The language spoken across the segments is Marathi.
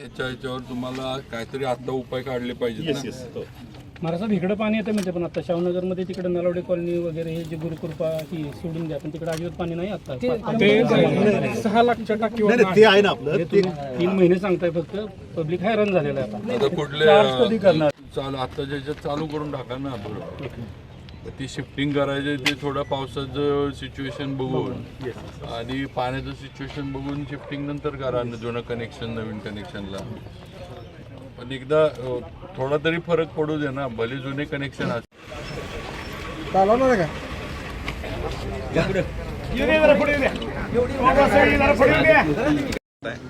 याच्यावर तुम्हाला काहीतरी आता उपाय काढले पाहिजेत ना. महाराष्ट्रात इकडं पाणी येतं म्हणजे पण आता शाहूनगरमध्ये तिकडे नलावडे कॉलनी वगैरे हे जे गुरुकृपा ही सोडून द्या पण तिकडे अजिबात पाणी नाही आता. ते 6 लाखच्या टाकीवर ते आहे ना आपलं. 3 महिने सांगताय फक्त पब्लिक हैराण झालेलं आहे आता. आता कुठले चालू आता ज्याच्यात चालू करून टाका ना. बरोबर ती शिफ्टिंग करायचे ते थोडं पावसाचं सिच्युएशन बघून आणि पाण्याचं सिच्युएशन बघून शिफ्टिंग नंतर करा जुनं कनेक्शन नवीन कनेक्शनला. पण एकदा थोडा तरी फरक पडू दे ना. भले जुने कनेक्शन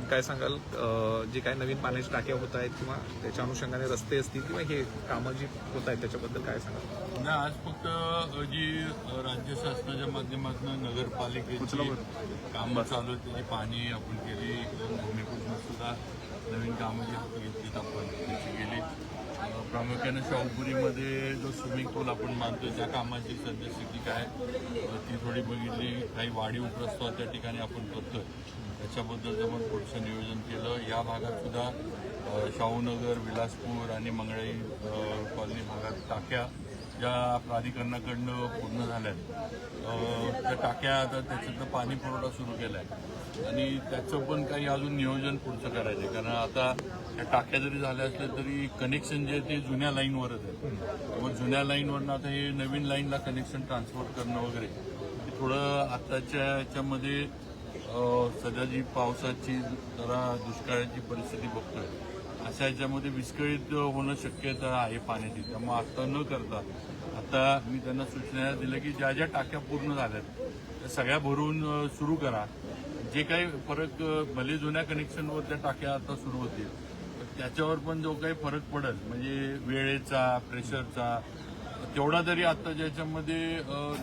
काय सांगाल जे काही नवीन पाण्याची टाक्या होत आहेत किंवा त्याच्या अनुषंगाने रस्ते असतील किंवा हे कामं जी होत आहेत त्याच्याबद्दल काय सांगाल? नाही, आज फक्त जी राज्य शासनाच्या माध्यमातून नगरपालिकेची कामं चालू आहेत त्याची पाहणी आपण केली. भूमिपूजन सुद्धा नवीन कामं जी हाती घेतलीत आपण त्याची गेली. प्रामुख्याने शाहूपुरीमध्ये जो स्विमिंग पूल आपण बांधतो त्या कामाची सद्यस्थिती काय ती थोडी बघितली. काही वाढीव प्रस्ताव त्या ठिकाणी आपण करतोय त्याच्याबद्दलचं पण पुढचं नियोजन केलं. या भागात सुद्धा शाहूनगर, विलासपूर आणि मंगळाई कॉलनी भागात टाक्या ज्या प्राधिकरणाकडनं पूर्ण झाल्यात त्या टाक्या आता त्याच्यातलं पाणी पुरवठा सुरू केला आहे आणि त्याचं पण काही अजून नियोजन पुढचं करायचं आहे. कारण आता त्या टाक्या जरी झाल्या असल्या तरी कनेक्शन जे आहे ते जुन्या लाईनवरच आहे. मग जुन्या लाईनवरनं आता हे नवीन लाईनला कनेक्शन ट्रान्सफर करणं वगैरे ते थोडं आत्ताच्या याच्यामध्ये सध्या जी पावसाची जरा दुष्काळाची परिस्थिती बघतोय अशा याच्यामध्ये विस्कळीत होणं शक्यता आहे पाण्याची. त्यामुळे आता न करता आता मी त्यांना सूचना दिल्या की ज्या ज्या टाक्या पूर्ण झाल्यात त्या सगळ्या भरून सुरू करा. जे काही फरक भले जुन्या कनेक्शनवर त्या टाक्या आता सुरू होतील त्याच्यावर पण जो काही फरक पडेल म्हणजे वेळेचा प्रेशरचा तेवढा तरी आता ज्याच्यामध्ये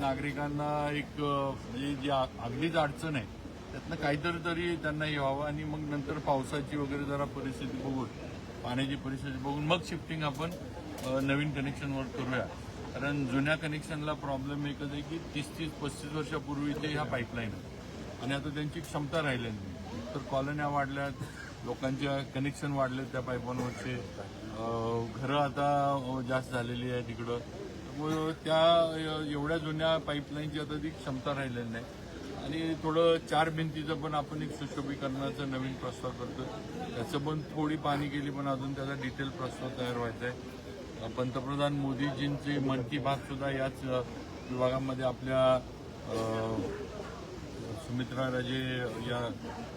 नागरिकांना एक म्हणजे जी अगदीच अडचण आहे त्यातनं काहीतरी तरी त्यांना हे व्हावं आणि मग नंतर पावसाची वगैरे जरा परिस्थिती बघून पाण्याची परिस्थिती बघून मग शिफ्टिंग आपण नवीन कनेक्शनवर करूया. कारण जुन्या कनेक्शनला प्रॉब्लेम एकच आहे की 30-35 वर्षापूर्वी ते ह्या पाईपलाईन आहेत आणि आता त्यांची क्षमता राहिली नाही. तर कॉलन्या वाढल्यात, लोकांच्या कनेक्शन वाढले त्या पाईपांवरचे, घरं आता जास्त झालेली आहे तिकडं. त्यामुळे त्या एवढ्या जुन्या पाईपलाईनची आता ती क्षमता राहिलेली नाही आणि थोडं 4 भिंतीचं पण आपण एक सुशोभीकरणाचा नवीन प्रस्ताव करतोय. त्याचं पण थोडी पाहणी केली पण अजून त्याचा डिटेल प्रस्ताव तयार व्हायचा आहे. पंतप्रधान मोदीजींची मन की बात सुद्धा याच विभागामध्ये आपल्या सुमित्रा राजे या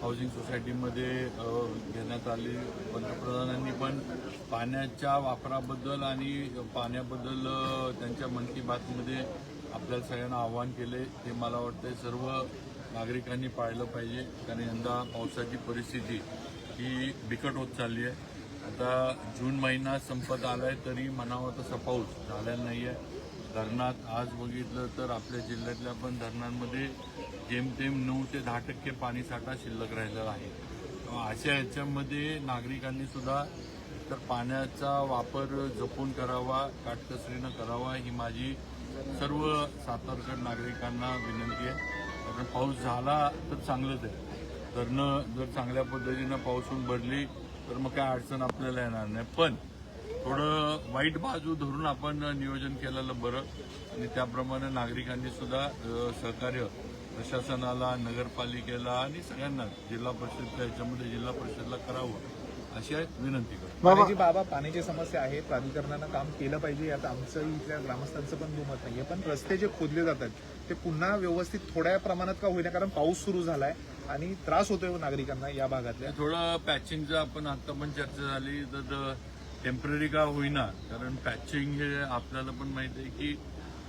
हाऊसिंग सोसायटीमध्ये घेण्यात आली. पंतप्रधानांनी पण पाण्याच्या वापराबद्दल आणि पाण्याबद्दल त्यांच्या मन की बातमध्ये आपल्याला सगळ्यांना आवाहन केले. ते मला वाटतं सर्व नागरिकांनी पाळलं पाहिजे. कारण यंदा पावसाची परिस्थिती ही बिकट होत चालली आहे. आता जून महिना संपत आलाय तरी म्हणावं तसा पाऊस झालेला नाही आहे. धरणात आज बघितलं तर आपल्या जिल्ह्यातल्या पण धरणांमध्ये जेमतेम 9 ते 10% पाणीसाठा शिल्लक राहिलेला आहे. अशा याच्यामध्ये नागरिकांनी सुद्धा तर पाण्याचा वापर जपून करावा, काटकसरीनं करावा ही माझी सर्व सातारकर नागरिकांना विनंती आहे. कारण पाऊस झाला तर चांगलंच आहे. धरणं जर चांगल्या पद्धतीनं पाऊसून भरली तर मग काय अडचण आपल्याला येणार नाही. पण थोडं वाईट बाजू धरून आपण नियोजन केलेलं बरं आणि त्याप्रमाणे नागरिकांनी सुद्धा सहकार्य प्रशासनाला, नगरपालिकेला आणि सगळ्यांना जिल्हा परिषदच्या याच्यामध्ये जिल्हा परिषदला करावं अशी विनंती करतो. बाबा पाण्याची समस्या आहे, प्राधिकरणानं काम केलं पाहिजे यात आमचं इथल्या ग्रामस्थांचं पण दुमत नाहीये. पण रस्ते जे खोदले जातात ते पुन्हा व्यवस्थित थोड्या प्रमाणात का होईना कारण पाऊस सुरू झालाय आणि त्रास होतोय नागरिकांना या भागातल्या. थोडं पॅचिंगचं आपण आता पण चर्चा झाली तर टेम्पररी का होईना कारण पॅचिंग हे आपल्याला पण माहिती आहे की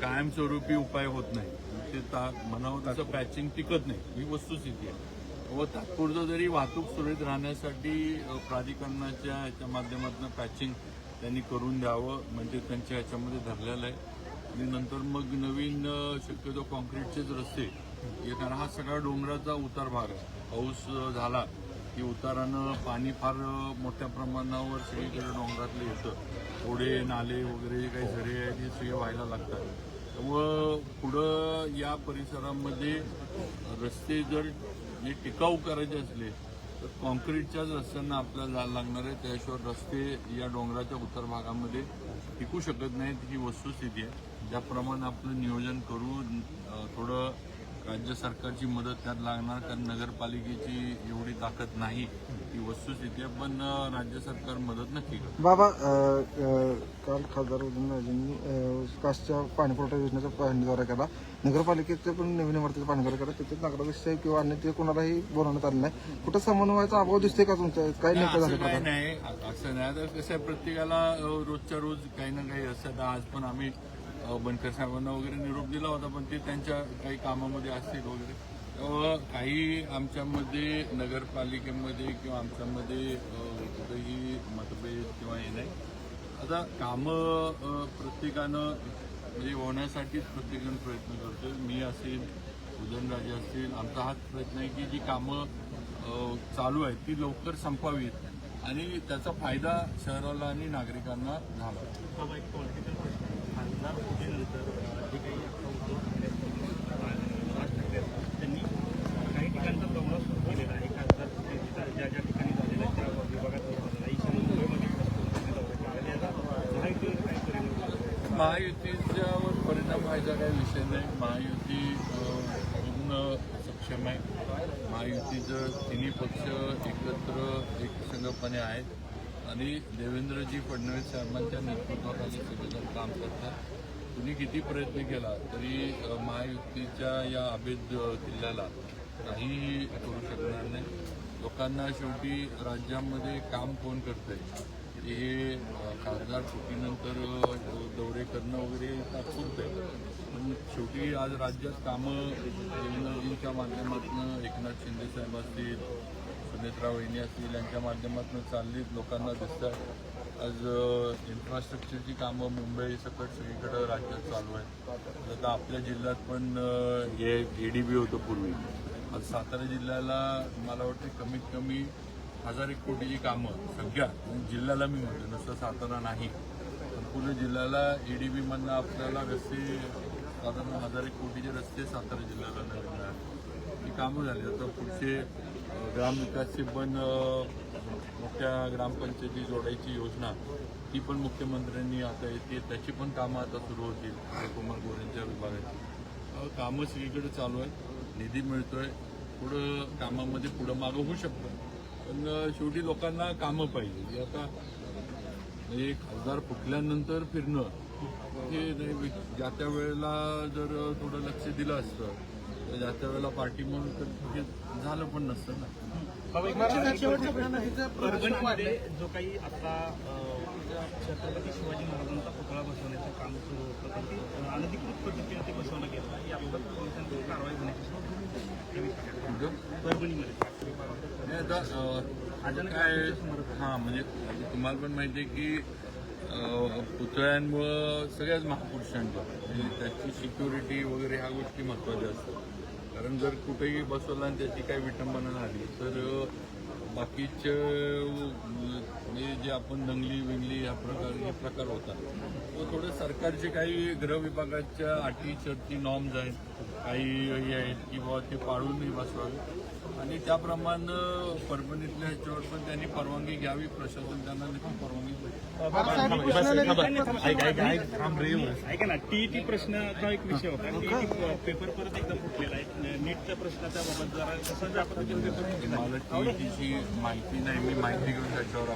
कायमस्वरूपी उपाय होत नाही. ते म्हणावं तसं पॅचिंग टिकत नाही ही वस्तुस्थिती आहे. व तात्पुरतं जरी वाहतूक सुरळीत राहण्यासाठी प्राधिकरणाच्या ह्याच्या माध्यमातून पॅचिंग त्यांनी करून द्यावं म्हणजे त्यांच्या ह्याच्यामध्ये धरलेलं आहे. आणि नंतर मग नवीन शक्यतो कॉन्क्रीटचेच रस्ते कारण हा सगळा डोंगराचा उतार भाग आहे. पाऊस झाला की उतारानं पाणी फार मोठ्या प्रमाणावर सगळीकडे डोंगरातलं येतं. ओढे नाले वगैरे जे काही झरे आहेत हे सगळे व्हायला लागतात. त्यामुळं पुढं या परिसरामध्ये रस्ते जर टिकाऊ करायचे असले तर तर कॉन्क्रीटच्याच रस्त्यांना आपल्याला जायला लागणार आहे. त्याशिवाय रस्ते या डोंगराच्या उत्तर भागामध्ये टिकू शकत नाहीत ही वस्तुस्थिती आहे. ज्याप्रमाणे आपलं नियोजन करून थोडं राज्य सरकारची मदत त्यात लागणार, कारण नगरपालिकेची एवढी ताकद नाही ही वस्तुस्थिती आहे. पण राज्य सरकार मदत नक्की करतं. बाबा काल खासदार उदयनराजेंनी कासच्या पाणीपुरवठा योजनेचा पाहणी दौरा केला. नगरपालिकेचे पण नवीन इमारतीचा पाहणी दौरा केला. त्याच्यात नगराध्यक्ष किंवा अन्य ते कोणालाही बोलवण्यात आलं नाही. कुठं समन्वयाचा अभाव दिसतोय का तुमच्या? काय नेमकं असं झालं काय नाही, असं नाही. आता कसं आहे, प्रत्येकाला रोजच्या रोज काही ना काही असतं. आज पण आम्ही बनकर साहेबांना वगैरे निरोप दिला होता, पण ते त्यांच्या काही कामामध्ये असतील वगैरे. काही आमच्यामध्ये नगरपालिकेमध्ये किंवा आमच्यामध्ये कुठेही मतभेद किंवा हे नाही. आता कामं प्रत्येकानं म्हणजे होण्यासाठीच प्रत्येकजण प्रयत्न करतोय. मी असेल, उदयनराजे असतील, आमचा हाच प्रयत्न आहे की जी कामं चालू आहेत ती लवकर संपवावीत आणि त्याचा फायदा शहराला आणि नागरिकांना झाला. खासदार होतेनंतर जे काही त्यांनी काही ठिकाणचा दौरा सुरू केलेला आहे. खासदार ज्या ज्या ठिकाणी झालेला आहे त्या विभागात ईशान्य मुंबईमध्ये काय परिणाम? महायुतीच्यावर परिणाम व्हायचा काही विषय नाही. महायुती पूर्ण सक्षम आहे. महायुतीचं तिन्ही पक्ष एकत्र एकसंघपणे आहेत आणि देवेंद्रजी फडणवीस साहेबांच्या नेतृत्वाखाली सगळेजण काम करतात. कुणी किती प्रयत्न केला तरी महायुतीच्या या अभेद किल्ल्याला काहीही करू शकणार नाही. लोकांना शेवटी राज्यामध्ये काम कोण करतंय हे खासदार सुट्टीनंतर दौरे करणं वगैरे तात्पुरतं आहे. पण शेवटी आज राज्यात कामं देवेंद्रजींच्या माध्यमातून एकनाथ शिंदे साहेब असतील, सुनेत्रा वहिनी असतील यांच्या माध्यमातून चालली लोकांना दिसतात. आज इन्फ्रास्ट्रक्चरची कामं मुंबई सकट सगळीकडे राज्यात चालू आहेत. आता आपल्या जिल्ह्यात पण हे ADB होतं पूर्वी. आज सातारा जिल्ह्याला मला वाटतं कमीत कमी 1000 कोटीची कामं सगळ्या जिल्ह्याला मी म्हणतो, नुसतं सातारा नाही संपूर्ण जिल्ह्याला ADB मधनं आपल्याला रस्ते साधारण 1000 कोटीचे रस्ते सातारा जिल्ह्याला नवीन मिळाले. ही कामं झाली. आता पुढचे ग्रामविकासची पण मोठ्या ग्रामपंचायती जोडायची योजना ती पण मुख्यमंत्र्यांनी आता येते, त्याची पण कामं आता सुरू होतील. कुमार गोरेंच्या विभागाची कामं सगळीकडे चालू आहेत. निधी मिळतोय. पुढं कामामध्ये पुढं मागं होऊ शकतं, पण शेवटी लोकांना कामं पाहिजे. आता म्हणजे खासदार फुटल्यानंतर फिरणं हे नाही. ज्या त्या वेळेला जर थोडं लक्ष दिलं असतं तर ज्या त्या वेळेला पार्टी म्हणून तर हे झालं पण नसतं ना. परभणीमध्ये जो काही आता छत्रपती शिवाजी महाराजांचा पुतळा बसवण्याचं काम सुरू होतं तर ते अनधिकृत पद्धतीने ते बसवलं गेलं. याबाबत पोलिसांची कारवाई होण्याची परभणीमध्ये काय म्हणजे तुम्हाला पण माहिती आहे की पुतळ्यांमुळं सगळ्याच महापुरुषांचं म्हणजे त्याची सिक्युरिटी वगैरे ह्या गोष्टी महत्त्वाच्या असतात. कारण जर कुठेही बसवलं आणि त्याची काही विटंबना झाली तर बाकीचे म्हणजे जे आपण दंगली विंगली हे प्रकार होतात. थोडं सरकारचे काही गृह विभागाच्या अटी शर्ती नॉर्म्स आहेत, काही हे आहेत की बाबा ते पाळूनही बसवावे आणि त्याप्रमाणे परभणीतल्या ह्याच्यावर पण त्यांनी परवानगी घ्यावी. प्रशासन त्यांना नक्की परवानगी ऐका ना. TET प्रश्नाचा एक विषय होता. TET पेपर परत एकदा फुटलेला आहे. नीटच्या प्रश्नाच्या बाबत जरा कसं ज्या पद्धतीने पेपर मला TETची माहिती नाही. मी माहिती घेऊन त्याच्यावर